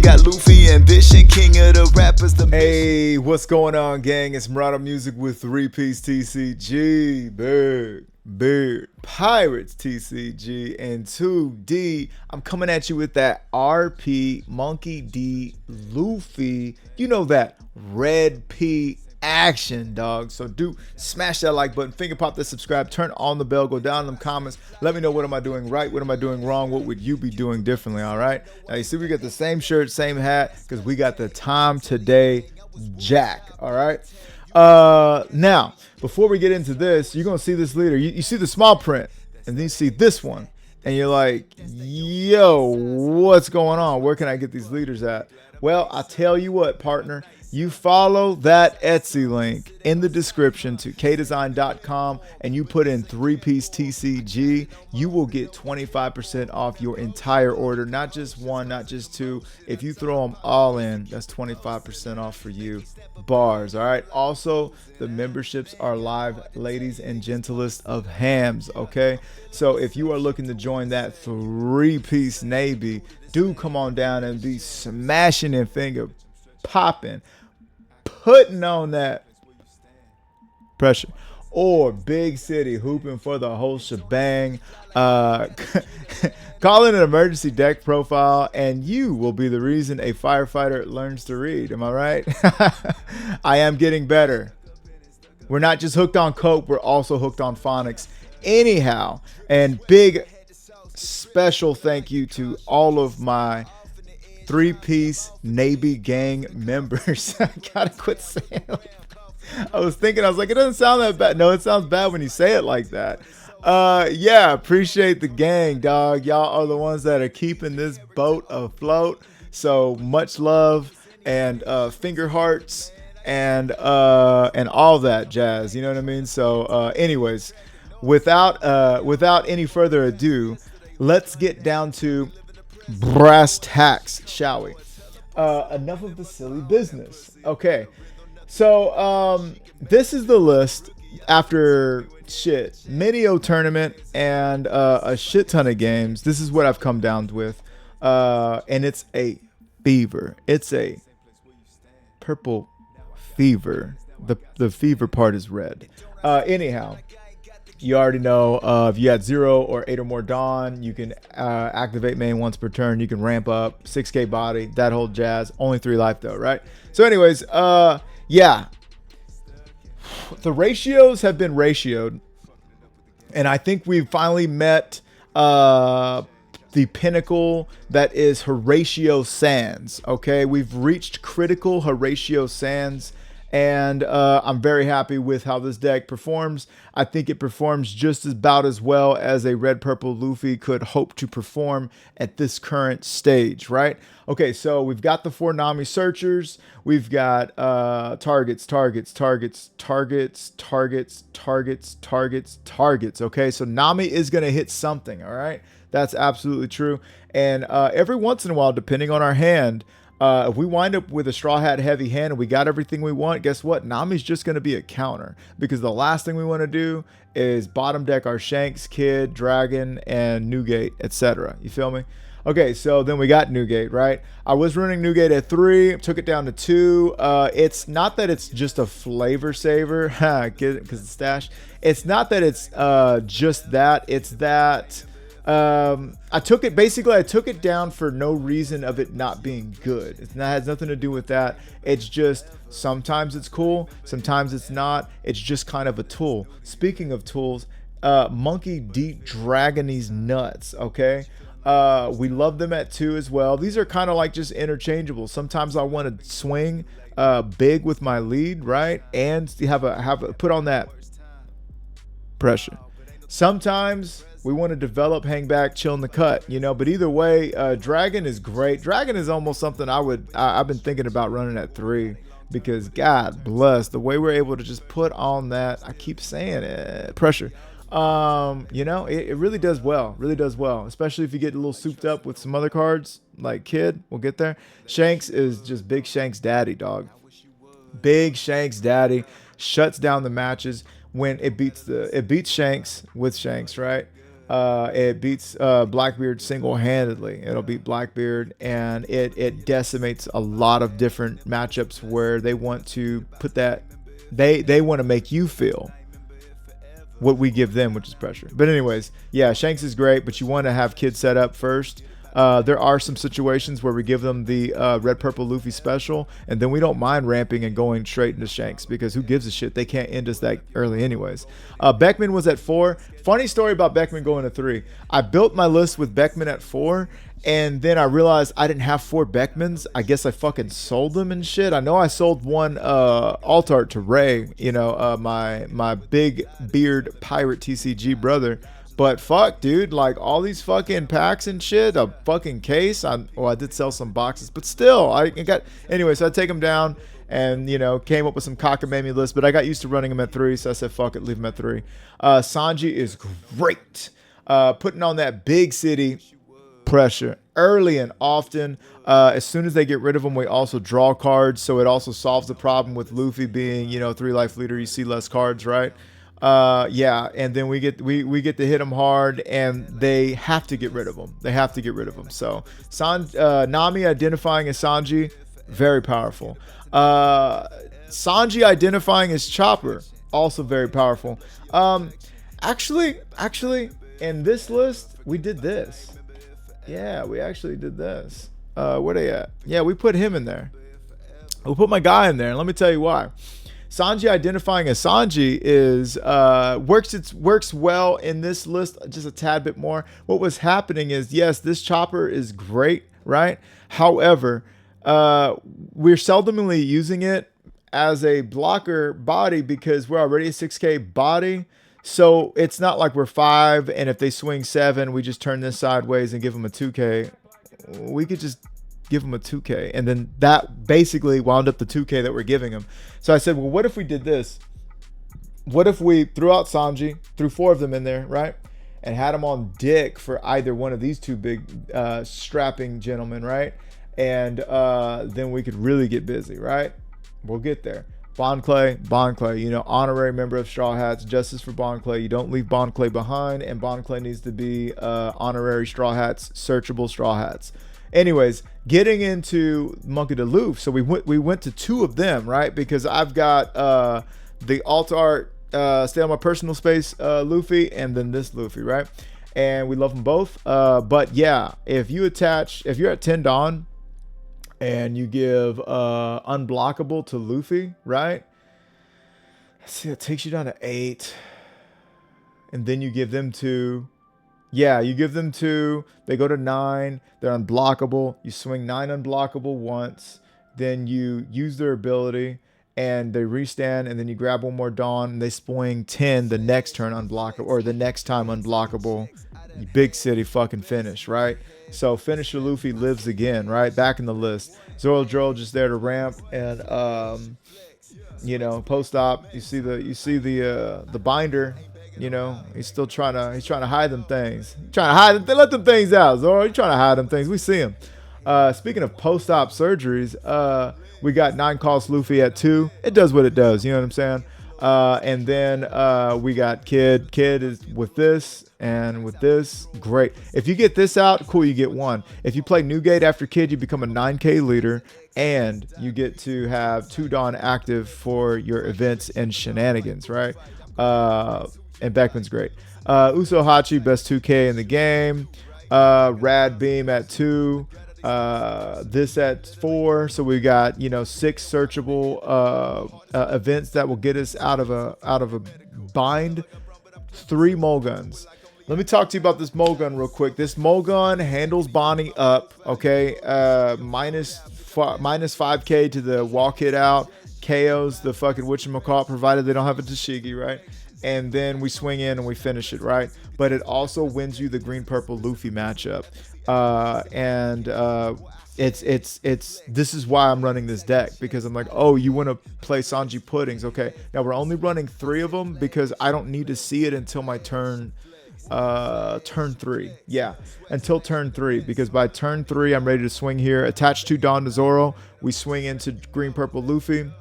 got Luffy, ambition, king of the rappers. Hey, what's going on, gang? It's Murata Music with 3-Piece TCG, Big Pirates TCG, and 2D. I'm coming at you with that RP Monkey D Luffy. You know that red P action, dog. So do smash that like button, finger pop that subscribe, turn on the bell, go down in them comments, let me know what am I doing right, what am I doing wrong, what would you be doing differently. All right, now you see we got the same shirt, same hat, because we got the time today Jack. All right, now before we get into this, you're gonna see this leader. You see the small print, and then you see this one, and you're like, yo, what's going on? Where can I get these leaders at? Well, I'll tell you what, partner. You follow that Etsy link in the description to kdesign.com and you put in 3-Piece TCG, you will get 25% off your entire order. Not just one, not just two. If you throw them all in, that's 25% off for you. Bars, all right? Also, the memberships are live, ladies and gentlest of hams, okay? So if you are looking to join that 3-Piece Navy, do come on down and be smashing and finger popping, putting on that pressure, or big city hooping for the whole shebang. Call in an emergency deck profile and you will be the reason a firefighter learns to read. Am I right? I am getting better. We're not just hooked on coke, we're also hooked on phonics. Anyhow, and big special thank you to all of my 3-Piece Navy gang members. I gotta quit saying it. I was like, it doesn't sound that bad. No, it sounds bad when you say it like that. Yeah, appreciate the gang, dog. Y'all are the ones that are keeping this boat afloat. So much love and finger hearts and all that jazz. You know what I mean? So anyways, without any further ado, let's get down to brass tacks, shall we? Enough of the silly business. Okay, so this is the list after Mini-O tournament and a shit ton of games. This is what I've come down with, and it's a fever. It's a purple fever. The fever part is red. Anyhow, you already know, if you had 0 or 8 or more Dawn, you can activate main once per turn. You can ramp up 6k body, that whole jazz. Only 3 life though, right? So anyways, yeah. The ratios have been ratioed. And I think we've finally met the pinnacle that is Horatio Sands, okay? We've reached critical Horatio Sands. And I'm very happy with how this deck performs. I think it performs just about as well as a red-purple Luffy could hope to perform at this current stage, right? Okay, so we've got the 4 Nami searchers. We've got targets. Okay, so Nami is going to hit something, all right? That's absolutely true. And every once in a while, depending on our hand, if we wind up with a Straw Hat heavy hand and we got everything we want, guess what? Nami's just going to be a counter, because the last thing we want to do is bottom deck our Shanks, Kid, Dragon, and Newgate, etc. You feel me? Okay, so then we got Newgate, right? I was running Newgate at 3, took it down to 2. It's not that it's just a flavor saver, get it? Because it's stash. It's not that it's just that. It's that I took it down for no reason of it not being good. It has nothing to do with that. It's just sometimes it's cool, sometimes it's not. It's just kind of a tool. Speaking of tools, Monkey D Dragony's nuts, okay? We love them at 2 as well. These are kind of like just interchangeable. Sometimes I want to swing big with my lead, right? And have a put on that pressure. Sometimes we want to develop, hang back, chill in the cut, you know. But either way, Dragon is great. Dragon is almost something I've been thinking about running at 3, because God bless the way we're able to just put on that. I keep saying it, pressure. You know, it really does well. Really does well, especially if you get a little souped up with some other cards like Kid. We'll get there. Shanks is just Big Shanks daddy, dog. Big Shanks daddy shuts down the matches when it beats Shanks with Shanks, right? It beats Blackbeard single-handedly. It'll beat Blackbeard, and it decimates a lot of different matchups where they want to put that. They want to make you feel what we give them, which is pressure. But anyways, yeah, Shanks is great, but you want to have kids set up first. There are some situations where we give them the red purple Luffy special, and then we don't mind ramping and going straight into Shanks, because who gives a shit? They can't end us that early anyways. Beckman was at 4. Funny story about Beckman going to 3. I built my list with Beckman at 4, and then I realized I didn't have 4 Beckmans. I guess I fucking sold them and shit. I know I sold one alt art to Ray, you know, my big beard pirate TCG brother. But fuck, dude, like all these fucking packs and shit, a fucking case. I did sell some boxes, but still, I got anyway. So I take them down, and you know, came up with some cockamamie lists. But I got used to running them at 3, so I said fuck it, leave them at 3. Sanji is great, putting on that big city pressure early and often. As soon as they get rid of them, we also draw cards, so it also solves the problem with Luffy being, you know, 3 life leader. You see less cards, right? Yeah, and then we get to hit them hard, and they have to get rid of them. So Nami identifying as Sanji, very powerful. Sanji identifying as Chopper, also very powerful. Actually, in this list, we did this. Yeah, we actually did this. Where they at? Yeah, we put him in there. We'll put my guy in there, and let me tell you why. Sanji identifying as Sanji is works well in this list just a tad bit more. What was happening is, yes, this Chopper is great, right? However, we're seldomly using it as a blocker body because we're already a 6K body. So it's not like we're 5, and if they swing 7, we just turn this sideways and give them a 2K. We could just give them a 2K, and then that basically wound up the 2K that we're giving them. So I said, well, what if we did this? What if we threw out Sanji, threw 4 of them in there, right? And had them on dick for either one of these 2 big strapping gentlemen, right? And then we could really get busy, right? We'll get there. Bond Clay, you know, honorary member of Straw Hats, justice for Bond Clay. You don't leave Bond Clay behind, and Bond Clay needs to be honorary Straw Hats, searchable Straw Hats. Anyways, getting into Monkey D. Luffy, so we went to 2 of them, right? Because I've got the alt art stay on my personal space Luffy, and then this Luffy, right? And we love them both. But yeah, if you're at 10 Dawn and you give unblockable to Luffy, right? Let's see, it takes you down to 8, and then you give them 2. Yeah, you give them 2, they go to 9, they're unblockable. You swing 9 unblockable once, then you use their ability, and they restand, and then you grab one more Dawn, and they swing 10 the next turn unblockable, or the next time unblockable. Big city fucking finish, right? So Finisher Luffy lives again, right? Back in the list. Zoro Joel just there to ramp, and you know, post-op, you see the binder. You know, he's trying to hide them things. Let them things out, Zoro. He's trying to hide them things. We see him. Speaking of post-op surgeries, we got 9 cost Luffy at 2. It does what it does. You know what I'm saying? And then we got Kid. Kid is with this and with this. Great. If you get this out, cool, you get 1. If you play Newgate after Kid, you become a 9K leader, and you get to have 2 Dawn active for your events and shenanigans, right? And Beckman's great. Uso Hachi, best 2K in the game. Rad Beam at 2. This at 4. So we got, you know, 6 searchable events that will get us out of a bind. 3 Mulguns. Let me talk to you about this Mulgun real quick. This Mulgun handles Bonnie up, okay? Minus 5K to the walk it out. KOs the fucking whatchamacallit, provided they don't have a Tashigi, right? And then we swing in and we finish it, right? But it also wins you the green-purple Luffy matchup. This is why I'm running this deck, because I'm like, oh, you want to play Sanji Puddings? Okay, now we're only running 3 of them because I don't need to see it until my turn 3. Yeah, until turn 3, because by turn 3 I'm ready to swing here. Attach 2 Dawn to Zoro. We swing into green-purple Luffy.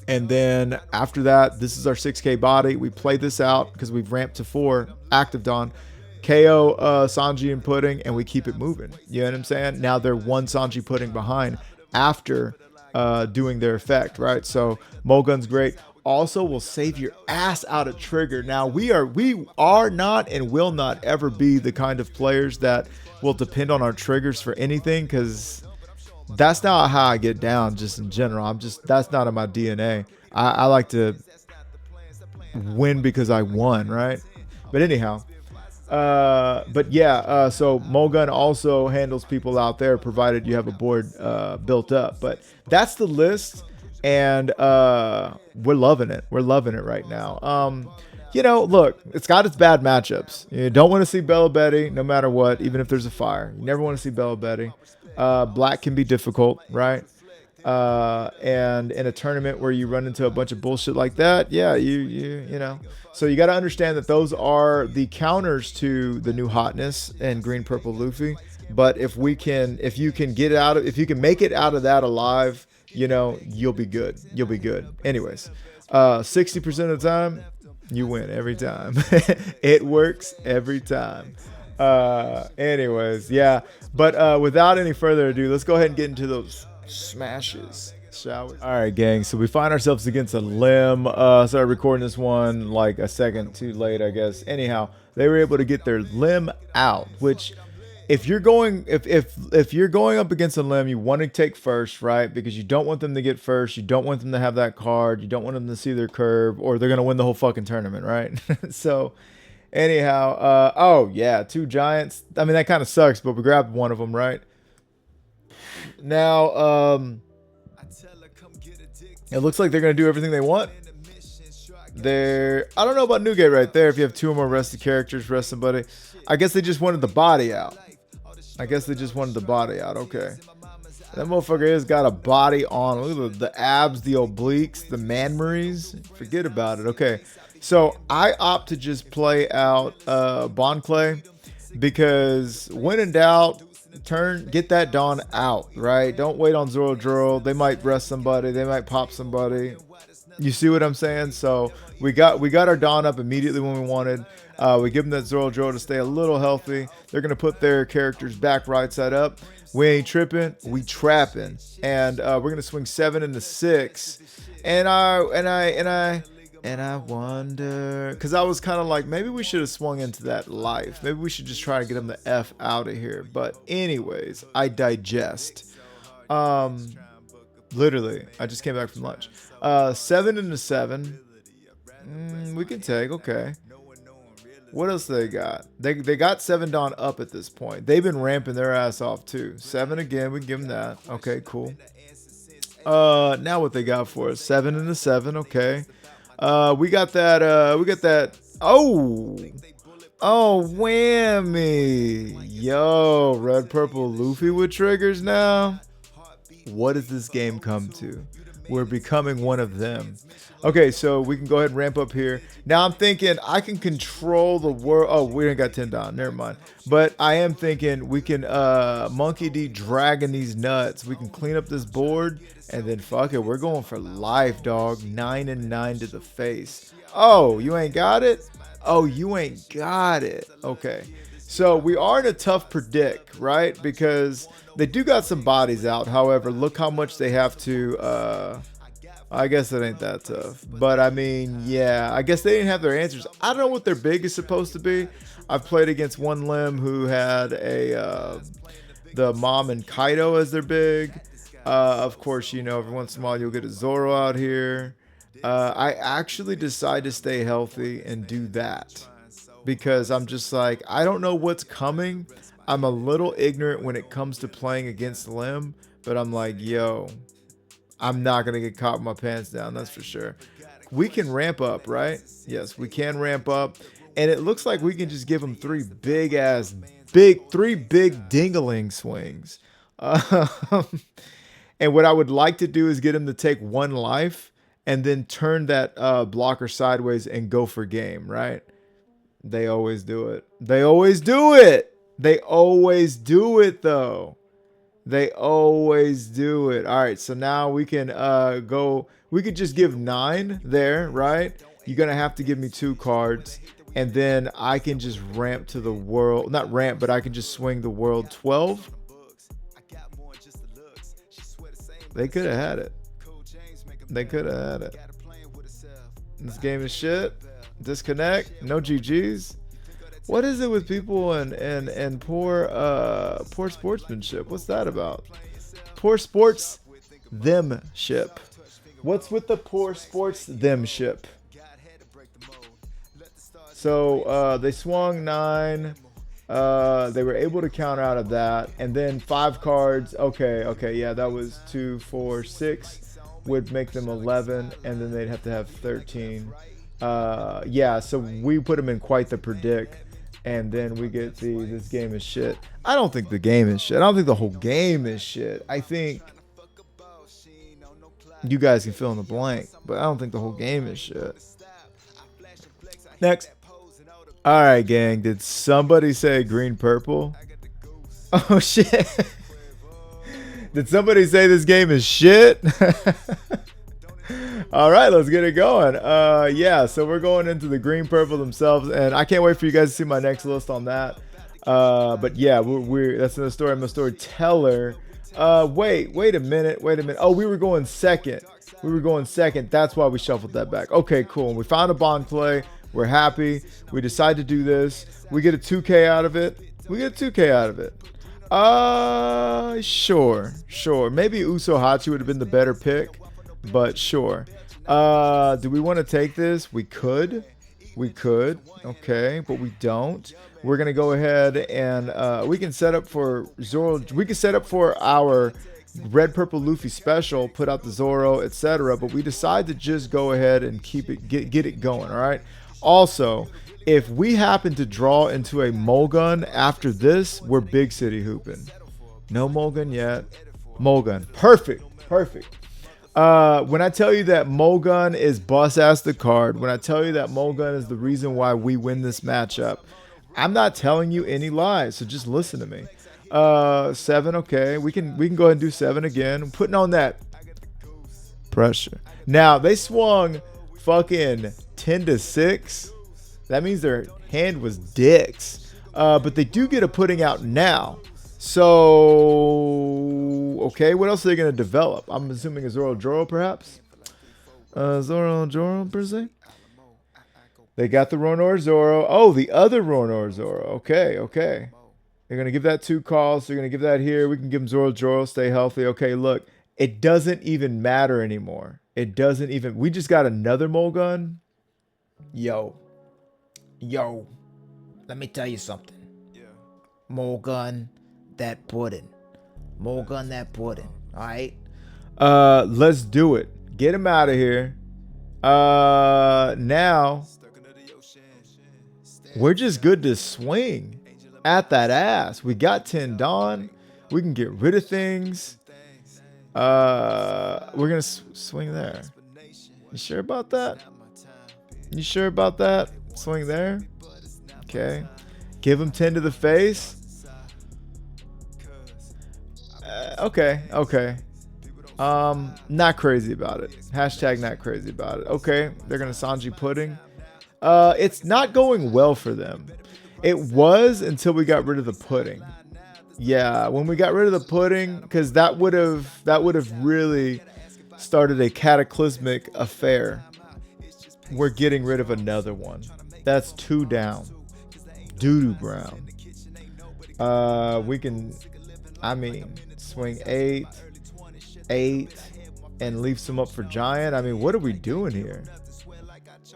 And then after that, this is our 6K body. We play this out because we've ramped to 4 active Dawn. KO Sanji and Pudding, and we keep it moving. You know what I'm saying? Now they're one Sanji Pudding behind after doing their effect, right? So Mulgun's great. Also will save your ass out of trigger. Now we are not and will not ever be the kind of players that will depend on our triggers for anything, because that's not how I get down just in general. That's not in my DNA. I like to win because I won, right? But anyhow, but yeah, so Mulgun also handles people out there, provided you have a board built up. But that's the list, and we're loving it. We're loving it right now. You know, look, it's got its bad matchups. You don't want to see Bella Betty, no matter what, even if there's a fire. You never want to see Bella Betty. Black can be difficult, right? And in a tournament where you run into a bunch of bullshit like that, yeah, you know. So you got to understand that those are the counters to the new hotness and green purple Luffy. But if you can make it out of that alive, you know, you'll be good. You'll be good. Anyways, 60% of the time, you win every time. It works every time. Anyways, yeah. But without any further ado, let's go ahead and get into those smashes, shall we? All right, gang. So we find ourselves against a limb. Started recording this one like a second too late, I guess. Anyhow, they were able to get their limb out, which if you're going up against a limb, you want to take first, right? Because you don't want them to get first. You don't want them to have that card. You don't want them to see their curve, or they're gonna win the whole fucking tournament, right? So anyhow, oh yeah, 2 giants. I mean, that kind of sucks, but we grabbed one of them, right? Now, it looks like they're going to do everything they want. I don't know about Newgate right there. If you have 2 or more rested characters, rest somebody. I guess they just wanted the body out. Okay. That motherfucker has got a body on. Look at the abs, the obliques, the man-maries. Forget about it. Okay. So I opt to just play out Bond Clay, because when in doubt, get that Dawn out, right? Don't wait on Zoro Joro. They might rest somebody. They might pop somebody. You see what I'm saying? So we got our Dawn up immediately when we wanted. We give them that Zoro Joro to stay a little healthy. They're going to put their characters back right side up. We ain't tripping. We trapping. And we're going to swing 7 into 6. And I wonder, because I was kind of like, maybe we should have swung into that life. Maybe we should just try to get him the F out of here. But anyways, I digest. Literally, I just came back from lunch. 7 into 7. We can take, okay. What else they got? They got 7 Dawn up at this point. They've been ramping their ass off too. 7 again, we can give them that. Okay, cool. Now what they got for us? 7 into 7, okay. We got that. Oh, whammy. Yo, red, purple Luffy with triggers now. What does this game come to? We're becoming one of them. Okay, so we can go ahead and ramp up here. Now I'm thinking I can control the world. Oh, we ain't got 10 down. Never mind. But I am thinking we can Monkey D dragging these nuts. We can clean up this board, and then fuck it. We're going for life, dog. 9 and 9 to the face. Oh, you ain't got it? Oh, you ain't got it. Okay. So we are in a tough predict, right? Because they do got some bodies out. However, look how much they have to... I guess it ain't that tough. But I mean, yeah, I guess they didn't have their answers. I don't know what their big is supposed to be. I've played against one limb who had the Mom and Kaido as their big. Of course, you know, every once in a while you'll get a Zoro out here. I actually decide to stay healthy and do that, because I'm just like, I don't know what's coming. I'm a little ignorant when it comes to playing against limb, but I'm like, yo, I'm not going to get caught with my pants down, that's for sure. We can ramp up, right? Yes, we can ramp up. And it looks like we can just give them 3 big dingling swings. And what I would like to do is get him to take 1 life and then turn that blocker sideways and go for game, right? They always do it. They always do it. They always do it, though. They always do it. All right, so now we can go. We could just give 9 there, right? You're going to have to give me 2 cards. And then I can just ramp to the world, not ramp, but I can just swing the world 12. They could have had it. They could have had it. This game is shit. Disconnect. No GGs. What is it with people and poor sportsmanship? What's that about? Poor sports them ship. What's with the poor sports them ship? So they swung 9. They were able to counter out of that, and then 5 cards. Okay, yeah, that was 2, 4, 6 would make them 11, and then they'd have to have 13. Yeah, so we put them in quite the predict, and then we get this game is shit. I don't think the game is shit. I don't think the whole game is shit. I think you guys can fill in the blank, but I don't think the whole game is shit. Next. All right, gang. Did somebody say green purple? Oh shit. Did somebody say this game is shit? All right, let's get it going. Yeah, so we're going into the green purple themselves, and I can't wait for you guys to see my next list on that. But yeah, we're that's in the story. I'm a storyteller. Wait a minute. Oh, we were going second. That's why we shuffled that back. Okay, cool. We found a bond play. We're happy. We decide to do this. We get a 2K out of it. Sure. Maybe Uso Hachi would have been the better pick, but sure. Do we want to take this? We could. Okay, but we don't. We're gonna go ahead and we can set up for Zoro. We can set up for our red purple Luffy special, put out the Zoro, etc. But we decide to just go ahead and keep it, get it going. All right. Also, if we happen to draw into a Mulgun after this, we're big city hooping. No Mulgun yet. Mulgun. Perfect. When I tell you that Mulgun is boss ass the card, when I tell you that Mulgun is the reason why we win this matchup, I'm not telling you any lies, so just listen to me. 7, okay. We can go ahead and do 7 again. I'm putting on that pressure. Now, they swung fucking 10-6. That means their hand was dicks. But they do get a putting out now. So, okay, what else are they going to develop? I'm assuming a Zoro Joro, perhaps? Zoro Joro, per se? They got the Ronor Zoro. Oh, the other Ronor Zoro. Okay. They're going to give that 2 calls. They're going to give that here. We can give them Zoro Joro, stay healthy. Okay, look, it doesn't even matter anymore. We just got another Mulgun. Yo, let me tell you something. Mulgun, that pudding. All right. Let's do it. Get him out of here. Now we're just good to swing at that ass. We got 10 Dawn. We can get rid of things. We're gonna swing there. You sure about that? Swing there. Okay. Give him 10 to the face. Okay. Not crazy about it. Hashtag not crazy about it. Okay. They're gonna Sanji pudding. It's not going well for them. It was until we got rid of the pudding. Yeah, when we got rid of the pudding, because that would have really started a cataclysmic affair. We're getting rid of another one. That's 2 down. Doo-doo brown. We can, swing 8, and leave some up for giant. What are we doing here?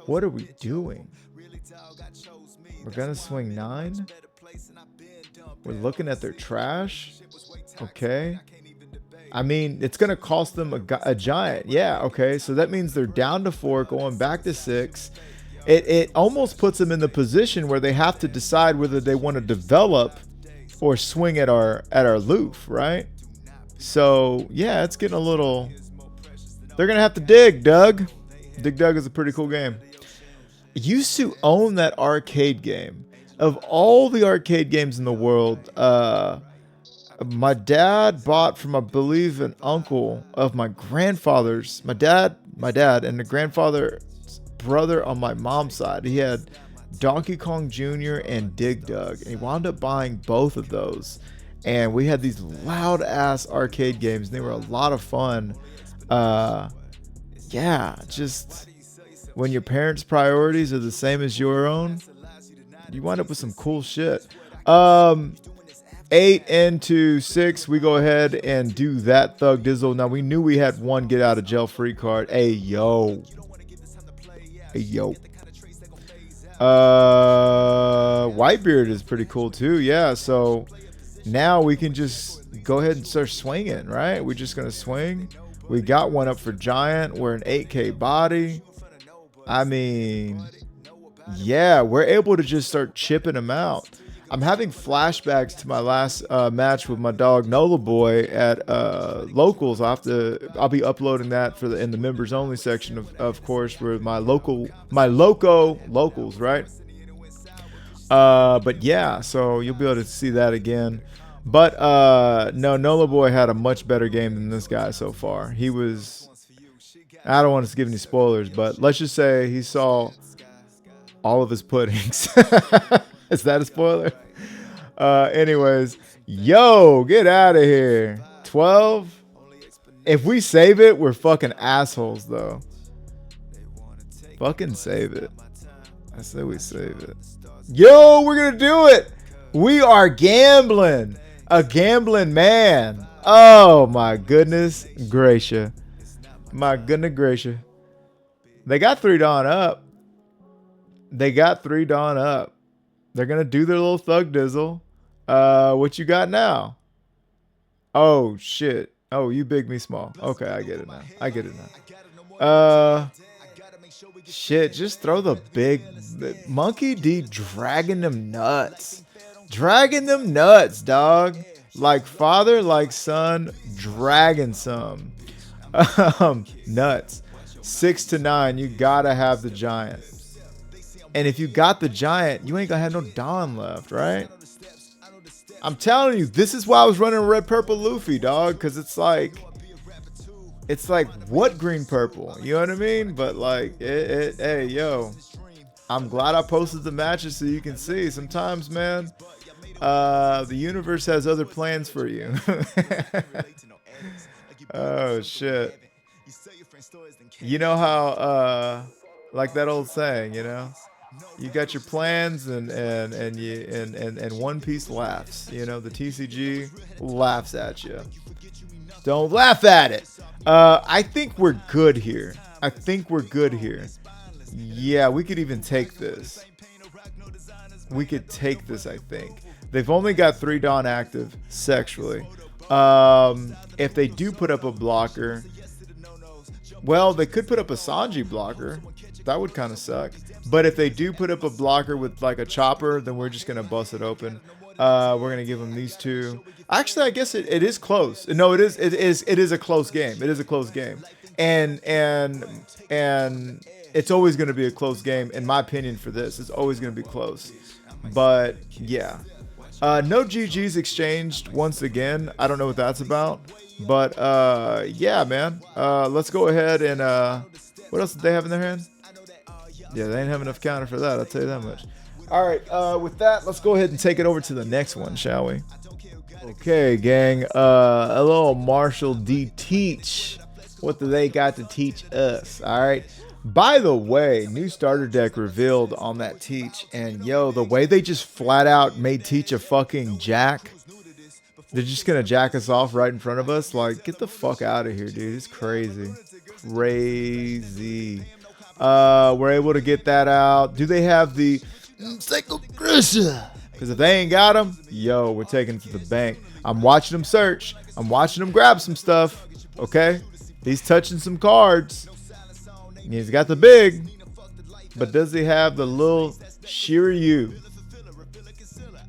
We're gonna swing 9. We're looking at their trash. Okay. It's going to cost them a giant. Yeah, okay. So that means they're down to 4, going back to 6. It almost puts them in the position where they have to decide whether they want to develop or swing at our loof, right? So, yeah, it's getting a little... They're going to have to dig, Doug. Dig Dug is a pretty cool game. Used to own that arcade game. Of all the arcade games in the world, my dad bought from, I believe, an uncle of my grandfather's. My dad, and the grandfather's brother on my mom's side. He had Donkey Kong Jr. and Dig Dug. And he wound up buying both of those. And we had these loud ass arcade games, and they were a lot of fun. Yeah, just when your parents' priorities are the same as your own, you wind up with some cool shit. 8 into 6, we go ahead and do that Thug Dizzle. Now we knew we had one get out of jail free card. Hey yo. Whitebeard is pretty cool too. Yeah, so now we can just go ahead and start swinging, right? We're just gonna swing. We got one up for Giant. We're an 8K body. I mean, yeah, we're able to just start chipping them out. I'm having flashbacks to my last match with my dog Nola Boy at Locals. I'll be uploading that for in the members only section of course, with my loco locals, right? But yeah, so you'll be able to see that again. But no, Nola Boy had a much better game than this guy so far. He was, I don't want to give any spoilers, but let's just say he saw all of his puddings. Is that a spoiler? Anyways, yo, get out of here. 12. If we save it, we're fucking assholes, though. Fucking save it. I say we save it. Yo, we're gonna do it. We are gambling. A gambling man. Oh my goodness gracious. My goodness gracious. They got 3 Dawn up. They got 3 Dawn up. They're gonna do their little Thug Dizzle. What you got now? Oh shit. Oh, you big, me small. Okay, I get it now. I get it now. Shit, just throw the big Monkey D dragging them nuts. Dragging them nuts, dog. Like father, like son, dragging some. Nuts. 6 to 9, you gotta have the Giant. And if you got the Giant, you ain't gonna have no Dawn left, right? I'm telling you, this is why I was running red, purple Luffy, dog. Because it's like what green, purple? You know what I mean? But like, hey, yo, I'm glad I posted the matches so you can see. Sometimes, man, the universe has other plans for you. Oh shit. You know how, like that old saying, you know? You got your plans and One Piece laughs. You know, the TCG laughs at you. Don't laugh at it. I think we're good here. Yeah, we could even take this. We could take this, I think. They've only got 3 Dawn active sexually. If they do put up a blocker, well, they could put up a Sanji blocker. That would kind of suck. But if they do put up a blocker with like a chopper, then we're just going to bust it open. We're going to give them these 2. Actually, I guess it is close. No, it is a close game. It is a close game. And it's always going to be a close game, in my opinion, for this. It's always going to be close. But yeah. No GG's exchanged once again. I don't know what that's about. But yeah, man. Let's go ahead and what else did they have in their hand? Yeah, they ain't have enough counter for that, I'll tell you that much. All right, with that, let's go ahead and take it over to the next one, shall we? Okay, gang. A little Marshall D teach. What do they got to teach us? All right. By the way, new starter deck revealed on that teach, and yo, the way they just flat out made teach a fucking jack. They're just gonna jack us off right in front of us. Like, get the fuck out of here, dude. It's crazy. Crazy. We're able to get that out. Do they have the because if they ain't got them, yo, we're taking it to the bank. I'm watching them search. I'm watching them grab some stuff. Okay, he's touching some cards. He's got the big, but does he have the little Shiryu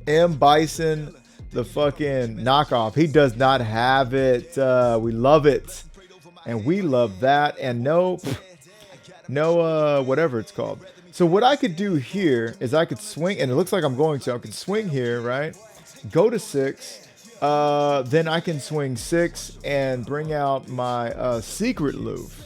M Bison, the fucking knockoff? He does not have it. We love it, and we love that. And no whatever it's called. So what I could do here is I could swing, and it looks like I'm going to. I could swing here, right? Go to 6. Then I can swing 6 and bring out my secret Luffy.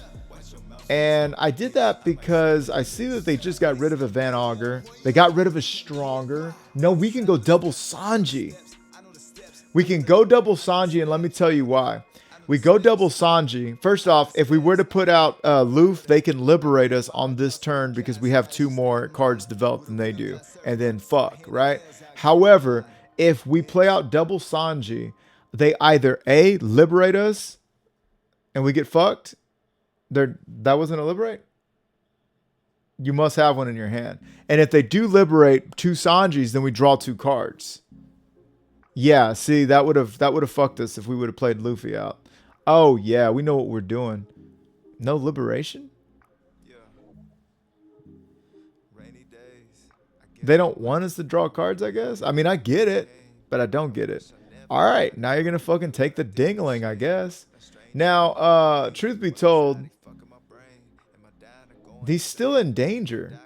And I did that because I see that they just got rid of a Van Auger. They got rid of a Stronger. No, we can go double Sanji. We can go double Sanji, and let me tell you why. We go double Sanji. First off, if we were to put out Luffy, they can liberate us on this turn because we have 2 more cards developed than they do. And then fuck, right? However, if we play out double Sanji, they either A, liberate us, and we get fucked. That wasn't a liberate? You must have one in your hand. And if they do liberate 2 Sanjis, then we draw 2 cards. Yeah, see, that would have fucked us if we would have played Luffy out. Oh yeah, we know what we're doing. No liberation? They don't want us to draw cards, I guess. I mean, I get it, but I don't get it. All right, now you're gonna fucking take the dingling, I guess. Now, truth be told, he's still in danger.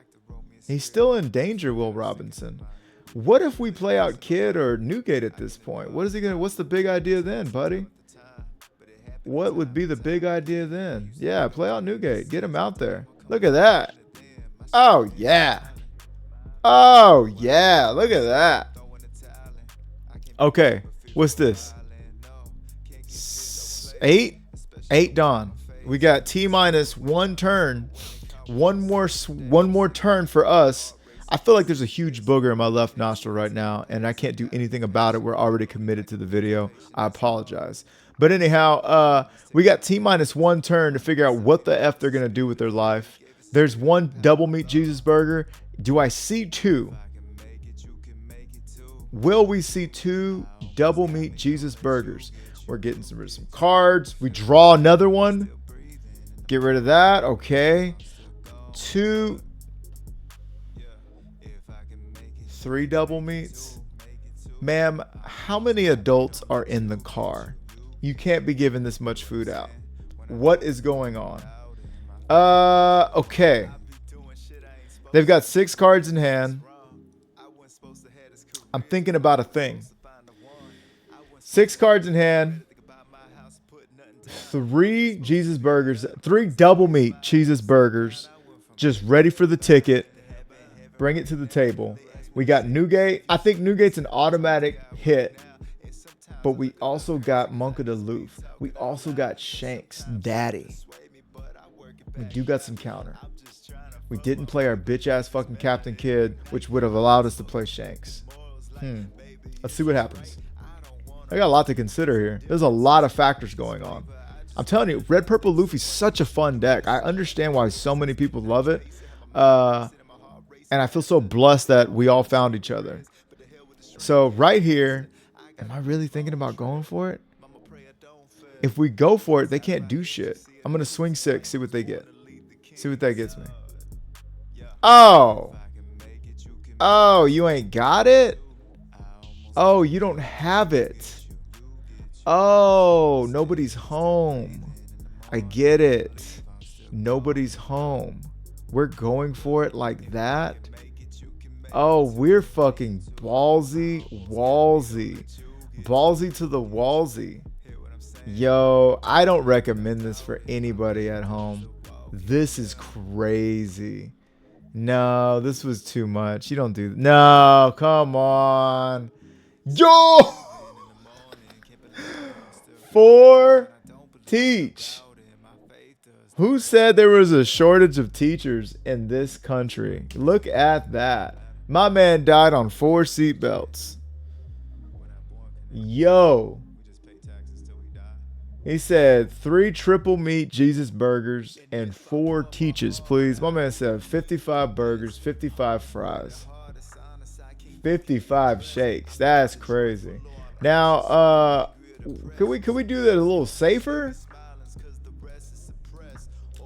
He's still in danger, Will Robinson. What if we play out Kid or Newgate at this point? What's the big idea then, buddy? What would be the big idea then? Yeah, play out Newgate. Get him out there. Look at that. Oh, yeah. Oh, yeah. Look at that. Okay. What's this? 8? 8 Dawn. We got T-1 turn. One more turn for us. I feel like there's a huge booger in my left nostril right now, and I can't do anything about it. We're already committed to the video. I apologize. But anyhow, we got T-1 turn to figure out what the F they're going to do with their life. There's 1 double meat Jesus burger. Do I see 2? Will we see 2 double meat Jesus burgers? We're getting some cards. We draw another one. Get rid of that. Okay. 2... 3 double meats. Ma'am, how many adults are in the car? You can't be giving this much food out. What is going on? Okay. They've got 6 cards in hand. I'm thinking about a thing. 6 cards in hand. 3 Jesus burgers. 3 double meat Jesus burgers. Just ready for the ticket. Bring it to the table. We got Newgate. I think Newgate's an automatic hit. But we also got Monk of the Loof. We also got Shanks, Daddy. We do got some counter. We didn't play our bitch ass fucking Captain Kidd, which would have allowed us to play Shanks. Let's see what happens. I got a lot to consider here. There's a lot of factors going on. I'm telling you, Red Purple Luffy's such a fun deck. I understand why so many people love it. And I feel so blessed that we all found each other. So right here, am I really thinking about going for it? If we go for it, they can't do shit. I'm going to swing 6, see what they get. See what that gets me. Oh. Oh, you ain't got it? Oh, you don't have it. Oh, nobody's home. I get it. Nobody's home. We're going for it like that? Oh, we're fucking ballsy, wallsy. Ballsy to the wallsy. Yo, I don't recommend this for anybody at home. This is crazy. No, this was too much. You don't do that. No, come on. Yo! 4 teach. Who said there was a shortage of teachers in this country? Look at that. My man died on 4 seatbelts. Yo. He said 3 triple meat Jesus burgers and 4 teaches, please. My man said 55 burgers, 55 fries, 55 shakes. That's crazy. Now, could we do that a little safer?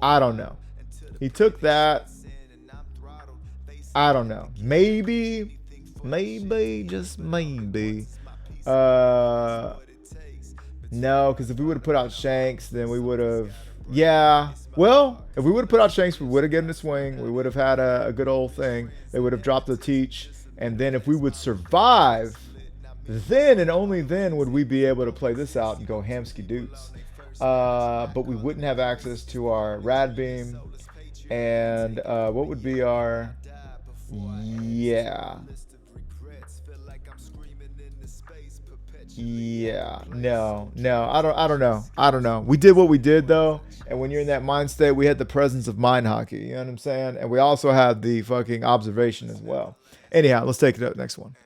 I don't know. He took that. I don't know. Maybe, just maybe. No, because if we would have put out Shanks, then we would have. Yeah. Well, if we would have put out Shanks, we would have gotten a swing. We would have had a good old thing. They would have dropped the teach. And then if we would survive, then and only then would we be able to play this out and go hamsky doots. But we wouldn't have access to our rad beam. And what would be our... Yeah. Yeah. No. I don't know. We did what we did though. And when you're in that mind state, we had the presence of mind hockey. You know what I'm saying? And we also had the fucking observation as well. Anyhow, let's take it up. Next one.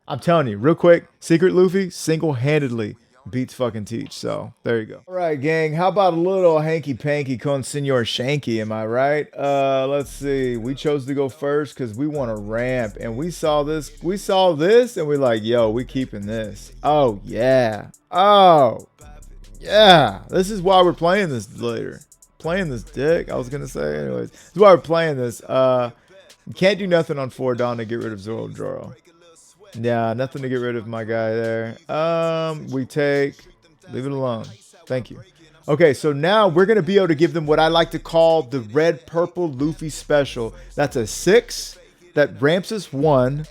I'm telling you, real quick, Secret Luffy single-handedly beats fucking Teach. So there you go. All right, gang. How about a little hanky-panky con Senor Shanky? Am I right? Let's see. We chose to go first because we want to ramp, and we saw this. We saw this, and we're like, yo, we keeping this. Oh yeah. Oh yeah. This is why we're playing this later. Playing this dick. I was gonna say, anyways. This is why we're playing this. You can't do nothing on 4 Dawn to get rid of Zoro Joro. Yeah, nothing to get rid of my guy there. We take... Leave it alone. Thank you. Okay, so now we're going to be able to give them what I like to call the red-purple Luffy special. That's a 6 that ramps us 1.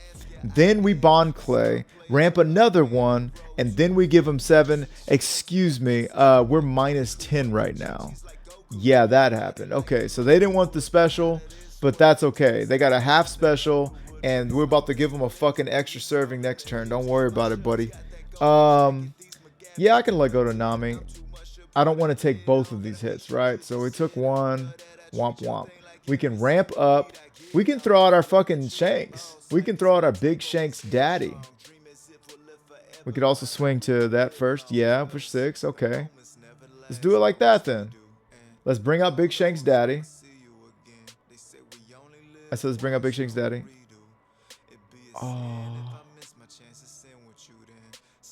Then we bond Clay, ramp another 1, and then we give them 7. Excuse me, we're minus 10 right now. Yeah, that happened. Okay, so they didn't want the special, but that's okay. They got a half special. And we're about to give him a fucking extra serving next turn. Don't worry about it, buddy. Yeah, I can let go to Nami. I don't want to take both of these hits, right? So we took 1. Womp womp. We can ramp up. We can throw out our fucking Shanks. We can throw out our big Shanks daddy. We could also swing to that first. Yeah, for 6. Okay. Let's do it like that then. Let's bring out big Shanks daddy. I said let's bring out big Shanks daddy. Oh.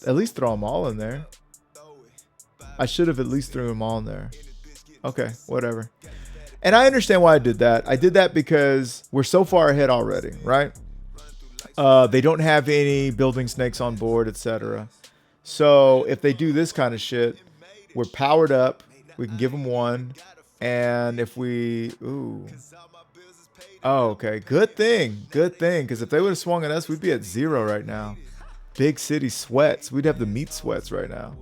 At least throw them all in there. I should have at least threw them all in there. Okay, whatever. And I understand why I did that. I did that because we're so far ahead already, right? They don't have any building snakes on board, etc. So if they do this kind of shit, we're powered up. We can give them 1. And if we... Ooh... Oh, okay. Good thing. Good thing. Because if they would have swung at us, we'd be at 0 right now. Big city sweats. We'd have the meat sweats right now.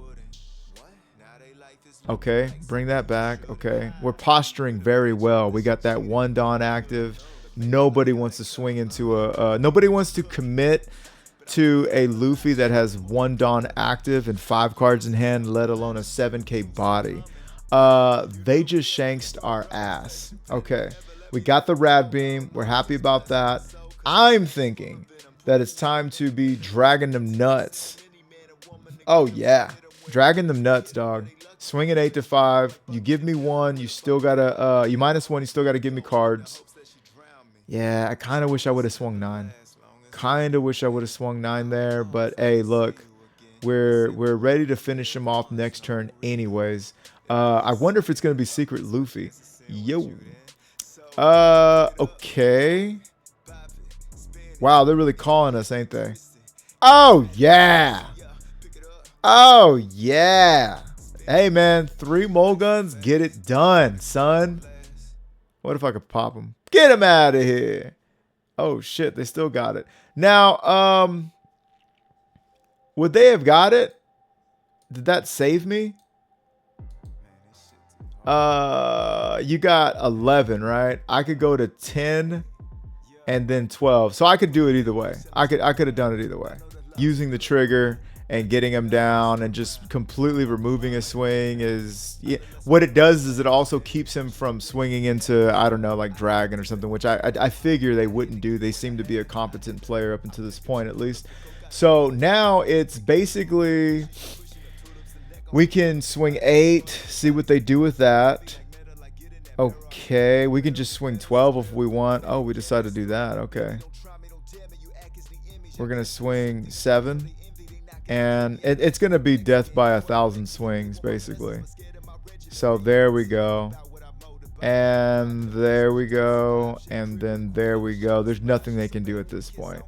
Okay. Bring that back. Okay. We're posturing very well. We got that 1 Dawn active. Nobody wants to swing into a... nobody wants to commit to a Luffy that has 1 Dawn active and 5 cards in hand, let alone a 7k body. They just Shanksed our ass. Okay. We got the rad beam. We're happy about that. I'm thinking that it's time to be dragging them nuts. Oh, yeah. Dragging them nuts, dog. Swinging 8 to 5. You give me 1. You still got to... you minus 1. You still got to give me cards. Yeah, I kind of wish I would have swung 9. Kind of wish I would have swung 9 there. But, hey, look. We're ready to finish him off next turn anyways. I wonder if it's going to be Secret Luffy. Yo. Okay. Wow, they're really calling us, ain't they? Oh, yeah. Oh, yeah. Hey, man, 3 mole guns, get it done, son. What if I could pop them? Get them out of here. Oh, shit, they still got it. Now, would they have got it? Did that save me? You got 11, right? I could go to 10 and then 12. So I could do it either way. I could have done it either way. Using the trigger and getting him down and just completely removing a swing is... Yeah, what it does is it also keeps him from swinging into, I don't know, like Dragon or something, which I figure they wouldn't do. They seem to be a competent player up until this point, at least. So now it's basically... We can swing 8, see what they do with that. Okay, we can just swing 12 if we want. Oh, we decided to do that. Okay. We're going to swing 7. And it's going to be death by 1,000 swings, basically. So there we go. And there we go. And then there we go. There's nothing they can do at this point.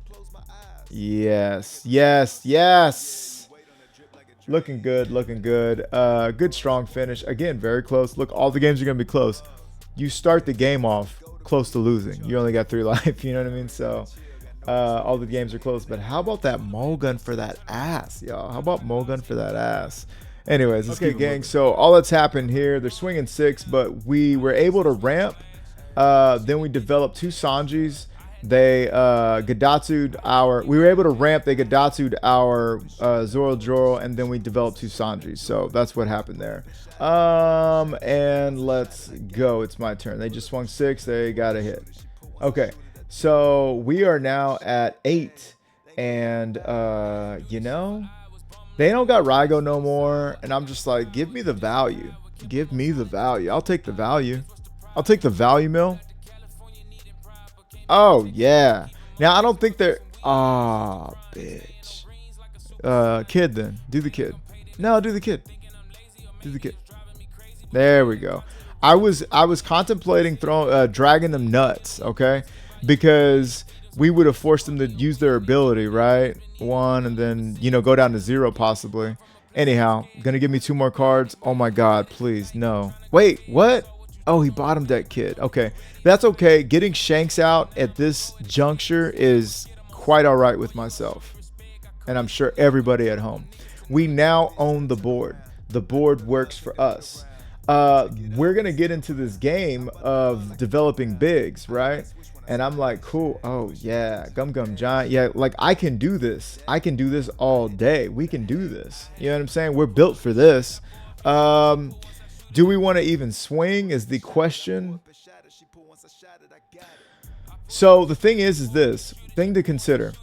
Yes, yes, yes. Looking good, looking good. Good strong finish. Again, very close. Look, all the games are going to be close. You start the game off close to losing. You only got 3 life, you know what I mean? So, all the games are close. But how about that Mulgun for that ass, y'all? How about Mulgun for that ass? Anyways, let's get gang. So all that's happened here, they're swinging 6, but we were able to ramp. Then we developed 2 Sanjis. They Gadatsu'd our, we were able to ramp, they Gadatsu'd our Zoro Joro, and then we developed 2 Sanjis. So that's what happened there. And let's go. It's my turn. They just swung 6, they got a hit. Okay, so we are now at 8. And you know, they don't got Raigo no more, and I'm just like, give me the value. Give me the value. I'll take the value. I'll take the value mill. Oh yeah. Now I don't think they're bitch. Kid then. Do the kid. No, do the kid. Do the kid. There we go. I was contemplating dragging them nuts, okay? Because we would have forced them to use their ability, right? 1 and then, you know, go down to 0 possibly. Anyhow, gonna give me 2 more cards. Oh my god, please, no. Wait, what? Oh, he bottomed that kid. Okay, that's okay. Getting Shanks out at this juncture is quite all right with myself. And I'm sure everybody at home. We now own the board. The board works for us. We're gonna get into this game of developing bigs, right? And I'm like, cool. Oh yeah, Gum Giant. Yeah, like I can do this. I can do this all day. We can do this. You know what I'm saying? We're built for this. Do we want to even swing is the question. So the thing is this thing to consider.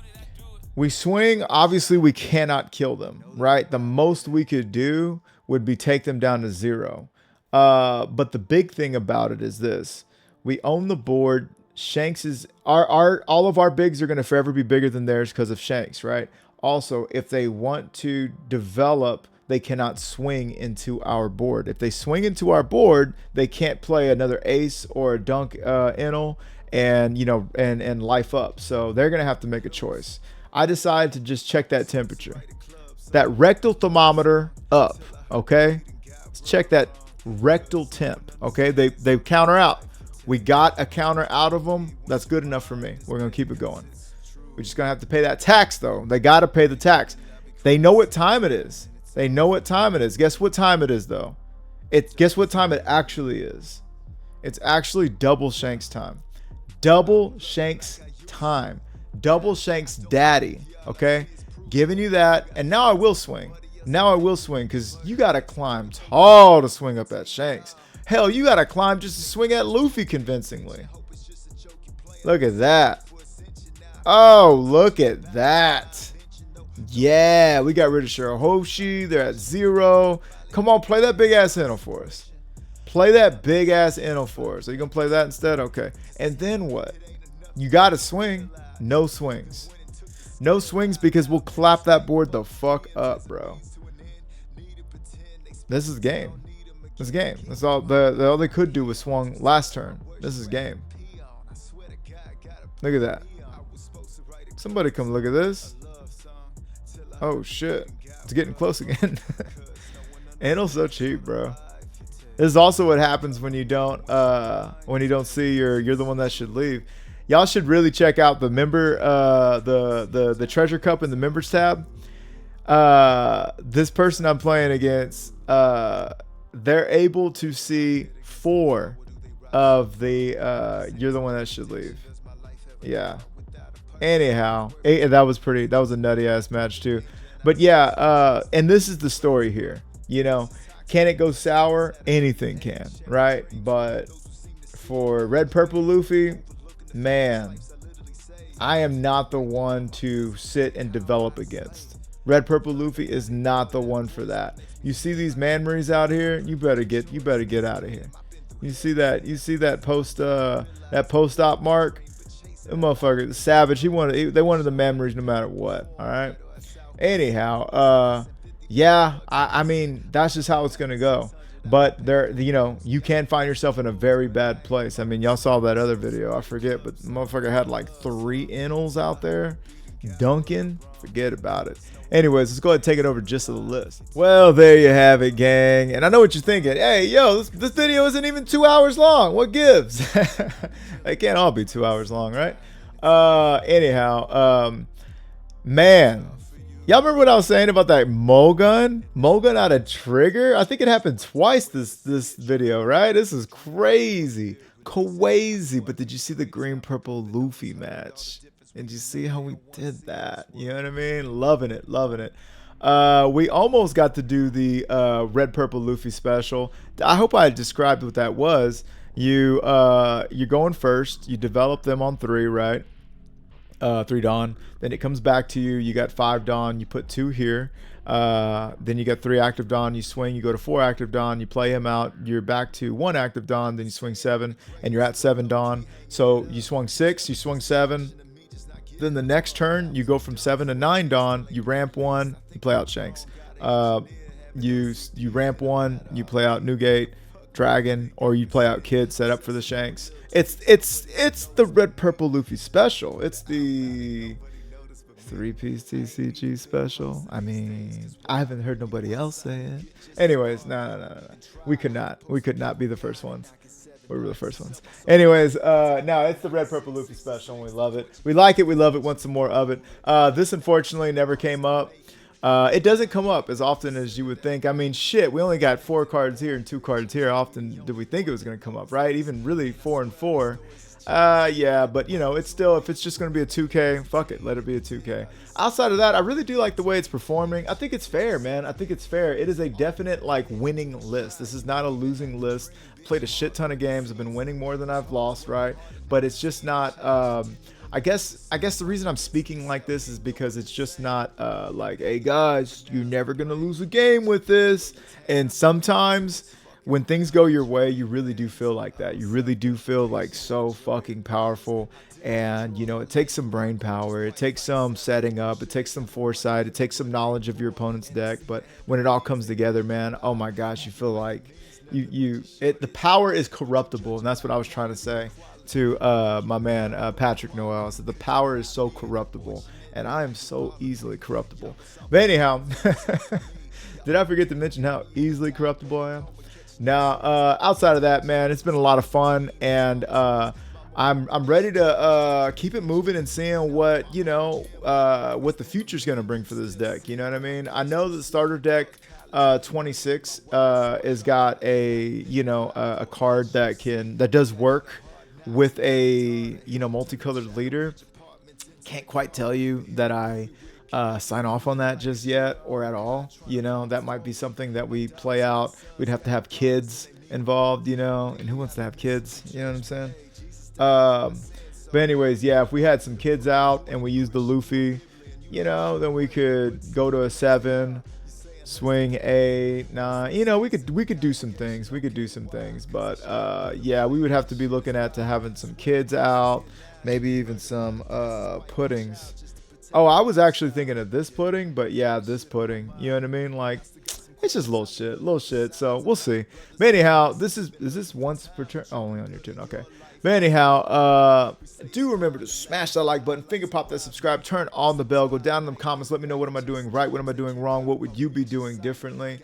We swing, obviously we cannot kill them, right? The most we could do would be take them down to 0. But the big thing about it is this. We own the board. Shanks is all of our bigs are going to forever be bigger than theirs because of Shanks, right? Also, if they want to develop, they cannot swing into our board. If they swing into our board, they can't play another ace or a dunk anel and, you know, and life up. So they're going to have to make a choice. I decided to just check that temperature. That rectal thermometer up, okay? Let's check that rectal temp, okay? They counter out. We got a counter out of them. That's good enough for me. We're going to keep it going. We're just going to have to pay that tax, though. They got to pay the tax. They know what time it is. They know what time it is. Guess what time it is, though? Guess what time it actually is? It's actually double Shanks time. Double Shanks time. Double Shanks daddy, okay? Giving you that. And now I will swing. Now I will swing because you got to climb tall to swing up at Shanks. Hell, you got to climb just to swing at Luffy convincingly. Look at that. Oh, look at that. Yeah, we got rid of Shirahoshi. They're at 0. Come on, play that big ass anel for us. Play that big ass anel for us. Are you going to play that instead? Okay. And then what? You got to swing. No swings. No swings because we'll clap that board the fuck up, bro. This is game. This is game. That's all. All they could do was swung last turn. This is game. Look at that. Somebody come look at this. Oh shit. It's getting close again. Anel's so cheap, bro. This is also what happens when you don't see you're the one that should leave. Y'all should really check out the member the treasure cup in the members tab. This person I'm playing against, they're able to see 4 of the you're the one that should leave. Yeah. Anyhow, that was a nutty ass match too. But yeah, and this is the story here. You know, can it go sour? Anything can, right? But for Red Purple Luffy, man, I am not the one to sit and develop against. Red Purple Luffy is not the one for that. You see these Manmarys out here? You better get out of here. You see that post-op mark? That motherfucker, savage. They wanted the Manmarys no matter what. All right. Anyhow, yeah. I mean, that's just how it's gonna go. But you can find yourself in a very bad place. I mean, y'all saw that other video. I forget, but the motherfucker had like 3 anels out there. Duncan, forget about it. Anyways, let's go ahead and take it over just to the list. Well, there you have it, gang. And I know what you're thinking. Hey, yo, this video isn't even 2 hours long. What gives? They can't all be 2 hours long, right? Anyhow, man, Y'all remember what I was saying about that mole gun? Mole gun out of trigger? I think it happened twice this video, right? This is crazy. Crazy. But did you see the green-purple Luffy match? And you see how we did that? You know what I mean? Loving it. Loving it. We almost got to do the red-purple Luffy special. I hope I described what that was. You're going first. You develop them on 3, right? 3 Dawn. Then it comes back to you. You got 5 Dawn. You put 2 here. Then you got 3 active Dawn. You swing. You go to 4 active Dawn. You play him out. You're back to 1 active Dawn. Then you swing 7, and you're at 7 Dawn. So you swung 6. You swung 7. Then the next turn, you go from 7 to 9 Dawn. You ramp 1. You play out Shanks. You ramp 1. You play out Newgate, Dragon, or you play out Kid, set up for the Shanks. It's the red purple Luffy special. It's the 3-piece TCG special. I mean, I haven't heard nobody else say it. Anyways, no. We could not be the first ones. We were the first ones. Anyways, no, it's the red purple Luffy special, and we love it. We like it. We love it. Want some more of it. This unfortunately never came up. It doesn't come up as often as you would think. I mean, shit, we only got 4 cards here and 2 cards here. How often did we think it was going to come up, right? Even really 4 and 4. Yeah, but you know, it's still, if it's just going to be a 2K, fuck it, let it be a 2K. Outside of that, I really do like the way it's performing. I think it's fair, man. I think it's fair. It is a definite like winning list. This is not a losing list. I've played a shit ton of games. I've been winning more than I've lost, right? But it's just not. I guess the reason I'm speaking like this is because it's just not like, hey guys, you're never gonna lose a game with this. And sometimes when things go your way, you really do feel like that. You really do feel like so fucking powerful. And you know, it takes some brain power, it takes some setting up, it takes some foresight, it takes some knowledge of your opponent's deck. But when it all comes together, man, oh my gosh, you feel like the power is corruptible. And that's what I was trying to say to my man Patrick Noel. I said the power is so corruptible, and I am so easily corruptible. But anyhow, did I forget to mention how easily corruptible I am? Now, outside of that, man, it's been a lot of fun, and I'm ready to keep it moving and seeing what what the future's gonna bring for this deck. You know what I mean? I know the starter deck 26 has got a card that does work with a multicolored leader. Can't quite tell you that I sign off on that just yet or at all. That might be something that we play out. We'd have to have kids involved, and who wants to have kids? You know what I'm saying? But anyways, yeah, if we had some kids out and we used the Luffy, then we could go to a 7, swing 8, 9. We could do some things. But yeah, we would have to be looking at having some kids out, maybe even some puddings. Oh, I was actually thinking of this pudding, but yeah, this pudding. You know what I mean? Like, it's just little shit. So we'll see. But anyhow, is this once per turn? Oh, only on your turn. Okay. But anyhow, do remember to smash that like button, finger pop that subscribe, turn on the bell, go down in the comments, let me know what am I doing right, what am I doing wrong, what would you be doing differently.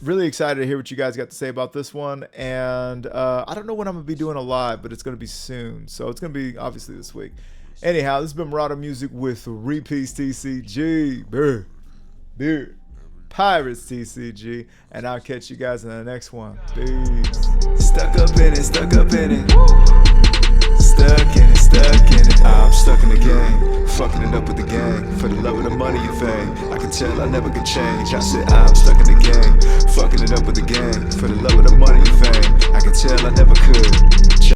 Really excited to hear what you guys got to say about this one. And I don't know when I'm going to be doing a live, but it's going to be soon. So it's going to be obviously this week. Anyhow, this has been Marauder Music with 3-piece TCG. Beer. Pirates TCG. And I'll catch you guys in the next one. Peace. Stuck up in it. Stuck in it. I'm stuck in the game, fucking it up with the gang. For the love of the money and fame, I can tell I never could change. I said I'm stuck in the game, fucking it up with the gang. For the love of the money and fame, I can tell I never could.